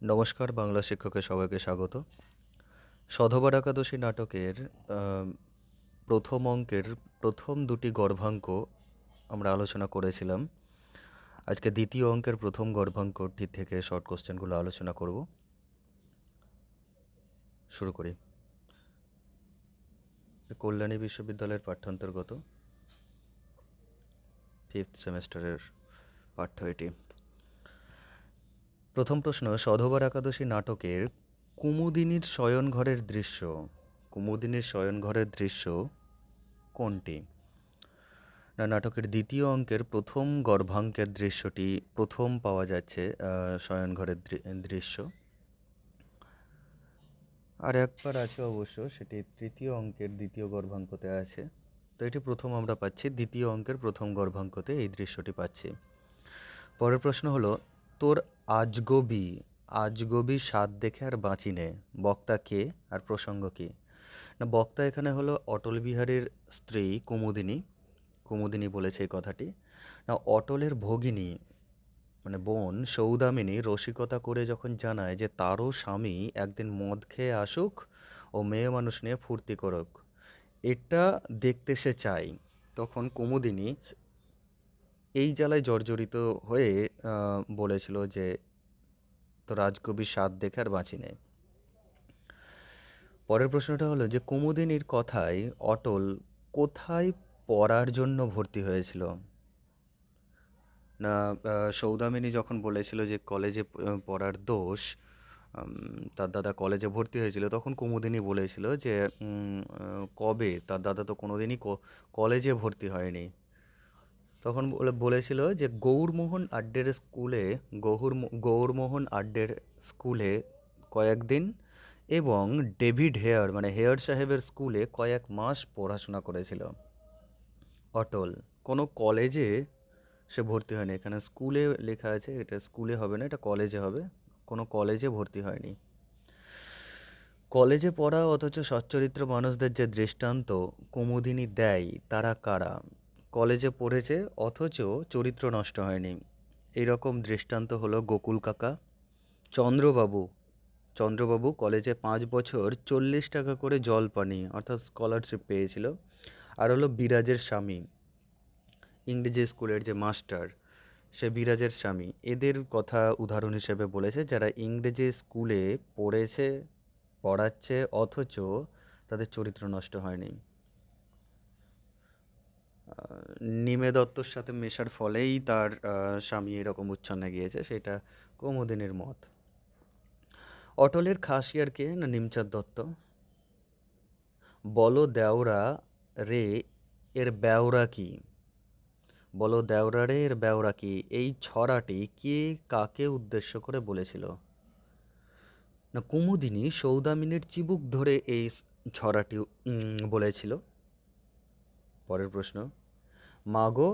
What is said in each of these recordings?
নমস্কার, বাংলা শিক্ষকের সবাইকে স্বাগত। সধবার একাদশী নাটকের প্রথম অঙ্কের প্রথম দুটি গর্ভাঙ্ক আমরা আলোচনা করেছিলাম। আজকে দ্বিতীয় অঙ্কের প্রথম গর্ভাঙ্কটি থেকে শর্ট কোশ্চেনগুলো আলোচনা করব। শুরু করি। কল্যাণী বিশ্ববিদ্যালয়ের পাঠ্যান্তর্গত 5th সেমেস্টারের পাঠ্য এটি। প্রথম প্রশ্ন, সধবার একাদশী নাটকের কুমুদিনীর শয়নঘরের দৃশ্য কোনটি? না, নাটকের দ্বিতীয় অঙ্কের প্রথম গর্ভাঙ্কের দৃশ্যটি প্রথম পাওয়া যাচ্ছে, শয়নঘরের দৃশ্য। আর একবার আছে অবশ্য, সেটি তৃতীয় অঙ্কের দ্বিতীয় গর্ভাঙ্কতে আছে। তো এটি প্রথম আমরা পাচ্ছি, দ্বিতীয় অঙ্কের প্রথম গর্ভাঙ্কতে এই দৃশ্যটি পাচ্ছি। পরের প্রশ্ন হলো, তোর আজগবি স্বাদ দেখে আর বাঁচি নে, বক্তা কে আর প্রসঙ্গ কি? না, বক্তা এখানে হলো অটল বিহারীর স্ত্রী কুমুদিনী বলেছে এই কথাটি। না, অটলের ভগিনী মানে বোন সৌদামিনী রসিকতা করে যখন জানায় যে তারও স্বামী একদিন মদ খেয়ে আসুক ও মেয়ে মানুষ নিয়ে ফুর্তি করুক, এটা দেখতে সে চায়, তখন কুমুদিনী এই জ্বালায় জর্জরিত হয়ে বলেছিল যে তো রাজকবির স্বাদ দেখে আর বাঁচি নেই। পরের প্রশ্নটা হলো যে কুমুদিনীর কথায় অটল কোথায় পড়ার জন্য ভর্তি হয়েছিল? না, সৌদামিনী যখন বলেছিল যে কলেজে পড়ার দোষ, তার দাদা কলেজে ভর্তি হয়েছিল, তখন কুমুদিনী বলেছিল যে কবে, তার দাদা তো কোনোদিনই কলেজে ভর্তি হয়নি। তখন বলেছিল যে গৌরমোহন আড্ডের স্কুলে কয়েকদিন এবং ডেভিড হেয়ার মানে হেয়ার সাহেবের স্কুলে কয়েক মাস পড়াশোনা করেছিল। অটল কোনো কলেজে সে ভর্তি হয়নি, এখানে স্কুলে লেখা আছে, এটা স্কুলে হবে না, এটা কলেজে হবে। কোনো কলেজে ভর্তি হয়নি। কলেজে পড়া অথচ সচ্চরিত্র মানুষদের যে দৃষ্টান্ত কুমুদিনী দেয় তারা কারা? কলেজে পড়েছে অথচ চরিত্র নষ্ট হয়নি, এইরকম দৃষ্টান্ত হলো গোকুল কাকা, চন্দ্রবাবু চন্দ্রবাবু কলেজে 5 বছর 40 টাকা করে জল পানি অর্থাৎ স্কলারশিপ পেয়েছিল। আর হলো বিরাজের স্বামী, ইংরেজি স্কুলের যে মাস্টার, সে বিরাজের স্বামী, এদের কথা উদাহরণ হিসেবে বলেছে যারা ইংরেজি স্কুলে পড়াচ্ছে অথচ তাদের চরিত্র নষ্ট হয়নি। নিমে দত্তর সাথে মেশার ফলেই তার স্বামী এরকম উচ্ছন্নে গিয়েছে, সেটা কুমুদিনীর মত। অটলের খাসিয়ার কে? না, নিমচাঁদ দত্ত। বলো দেওরা রে এর ব্যাওরা কি? এর ব্যাওরা কি, এই ছড়াটি কে কাকে উদ্দেশ্য করে বলেছিল? না, কুমুদিনী সৌদামিনীর চিবুক ধরে এই ছড়াটি বলেছিল। পরের প্রশ্ন, মাগো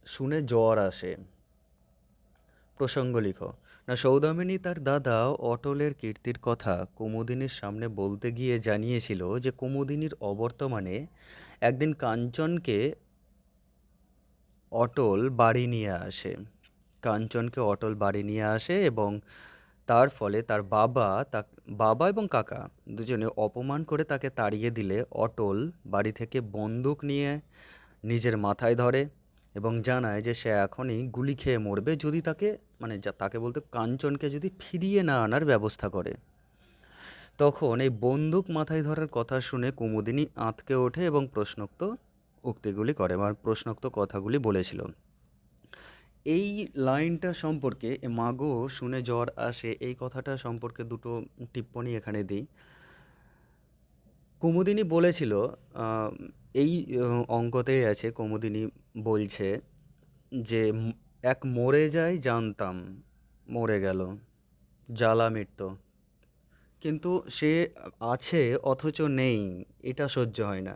শুনে জ্বর আসে, প্রসঙ্গ লিখো। না, সৌদামিনী তার দাদা অটলের কীর্তির কথা কুমুদিনীর সামনে বলতে গিয়ে জানিয়েছিল যে কুমুদিনীর অবর্তমানে একদিন কাঞ্চনকে অটল বাড়ি নিয়ে আসে এবং তার ফলে তার বাবা এবং কাকা দুজনে অপমান করে তাকে তাড়িয়ে দিলে অটল বাড়ি থেকে বন্দুক নিয়ে নিজের মাথায় ধরে এবং জানায় যে সে এখনই গুলি খেয়ে মরবে যদি তাকে বলতে কাঞ্চনকে যদি ফিরিয়ে না আনার ব্যবস্থা করে। তখন এই বন্দুক মাথায় ধরার কথা শুনে কুমুদিনী আঁতকে ওঠে এবং প্রশ্নোক্ত কথাগুলি বলেছিল। এই লাইনটা সম্পর্কে মাগো শুনে জ্বর আসে এই কথাটা সম্পর্কে দুটো টিপ্পণী এখানে দিই। কুমুদিনী বলেছিল, এই অঙ্কতেই আছে, কুমুদিনী বলছে যে এক মরে যায় জানতাম, মরে গেল, জ্বালা মিটত, কিন্তু সে আছে অথচ নেই, এটা সহ্য হয় না।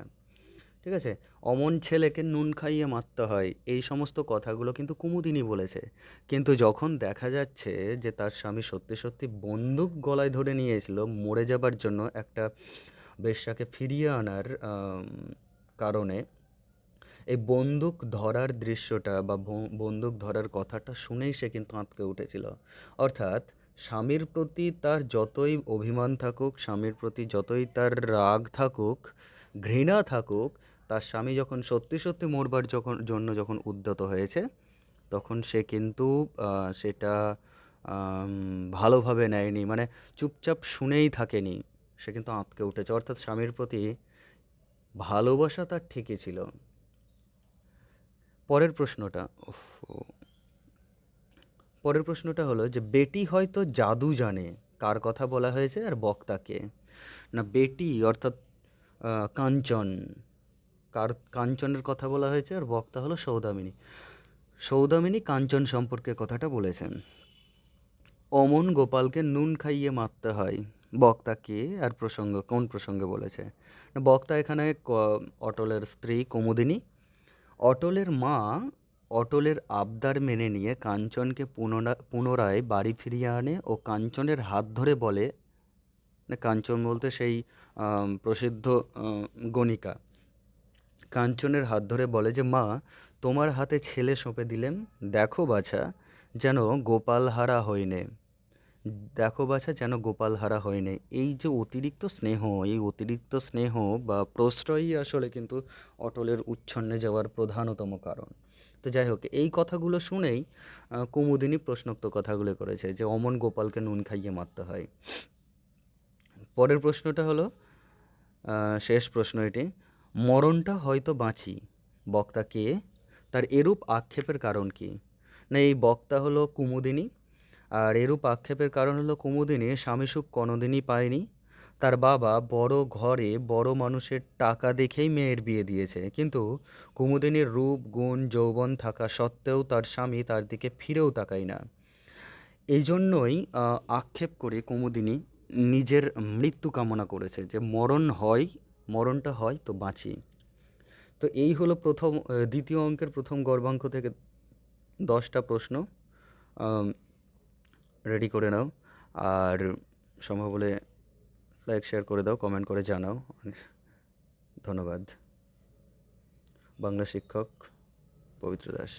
ঠিক আছে, অমন ছেলেকে নুন খাইয়ে মারতে হয়, এই সমস্ত কথাগুলো কিন্তু কুমুদিনী বলেছে। কিন্তু যখন দেখা যাচ্ছে যে তার স্বামী সত্যি সত্যি বন্দুক গলায় ধরে নিয়েছিল মরে যাবার জন্য একটা বেশ্যাকে ফিরিয়ে আনার কারণে, এই বন্দুক ধরার দৃশ্যটা বা বন্দুক ধরার কথাটা শুনেই সে কিন্তু আঁতকে উঠেছিল। অর্থাৎ স্বামীর প্রতি তার যতই অভিমান থাকুক, স্বামীর প্রতি যতই তার রাগ থাকুক, ঘৃণা থাকুক, তার স্বামী যখন সত্যি সত্যি মরবার জন্য যখন উদ্যত হয়েছে, তখন সে কিন্তু সেটা ভালোভাবে নেয়নি, মানে চুপচাপ শুনেই থাকেনি, সে কিন্তু আঁতকে উঠেছে। অর্থাৎ স্বামীর প্রতি ভালোবাসা তার ঠিকই ছিল। পরের প্রশ্নটা উফ, পরের প্রশ্নটা হলো যে বেটি হয়তো জাদু জানে, কার কথা বলা হয়েছে আর বক্তাকে? না, বেটি অর্থাৎ কাঞ্চন, কাঞ্চনের কথা বলা হয়েছে, আর বক্তা হলো সৌদামিনী। সৌদামিনী কাঞ্চন সম্পর্কে কথাটা বলেছেন। অমন গোপালকে নুন খাইয়ে মারতে হয়, বক্তা কে আর কোন প্রসঙ্গে বলেছে? না, বক্তা এখানে অটলের স্ত্রী কুমুদিনী। অটলের মা অটলের আবদার মেনে নিয়ে কাঞ্চনকে পুনরায় বাড়ি ফিরিয়ে আনে ও কাঞ্চনের হাত ধরে বলে, মানে কাঞ্চন বলতে সেই প্রসিদ্ধ গণিকা, কাঞ্চনের হাত ধরে বলে যে মা, তোমার হাতে ছেলে সঁপে দিলেম, দেখো বাছা যেন গোপালহারা হইনে, দেখো বাছা যেন গোপালহারা হইনে। এই যে অতিরিক্ত স্নেহ, এই অতিরিক্ত স্নেহ বা প্রশ্রয়ই আসলে কিন্তু অটলের উচ্ছন্নে যাওয়ার প্রধানতম কারণ। তো যাই হোক, এই কথাগুলো শুনেই কুমুদিনী প্রশ্নোক্ত কথাগুলো করেছে যে অমন গোপালকে নুন খাইয়ে মারতে হয়। পরের প্রশ্নটা হলো শেষ প্রশ্ন এটি, মরণটা হয়তো বাঁচি, বক্তা কে? তার এরূপ আক্ষেপের কারণ কি? না, এই বক্তা হলো কুমুদিনী, আর এরূপ আক্ষেপের কারণ হলো কুমুদিনী স্বামী সুখ কোনোদিনই পায়নি। তার বাবা বড় ঘরে বড় মানুষের টাকা দেখেই মেয়ের বিয়ে দিয়েছে, কিন্তু কুমুদিনীর রূপ গুণ যৌবন থাকা সত্ত্বেও তার স্বামী তার দিকে ফিরেও তাকায় না। এই জন্যই আক্ষেপ করে কুমুদিনী নিজের মৃত্যু কামনা করেছে, যে মরণটা হয় তো বাঁচি। তো এই হলো দ্বিতীয় অঙ্কের প্রথম গর্ভাঙ্ক থেকে 10টা প্রশ্ন। রেডি করে নাও, আর সম্ভব হলে লাইক শেয়ার করে দাও, কমেন্ট করে জানাও। ধন্যবাদ। বাংলা শিক্ষক পবিত্র দাস।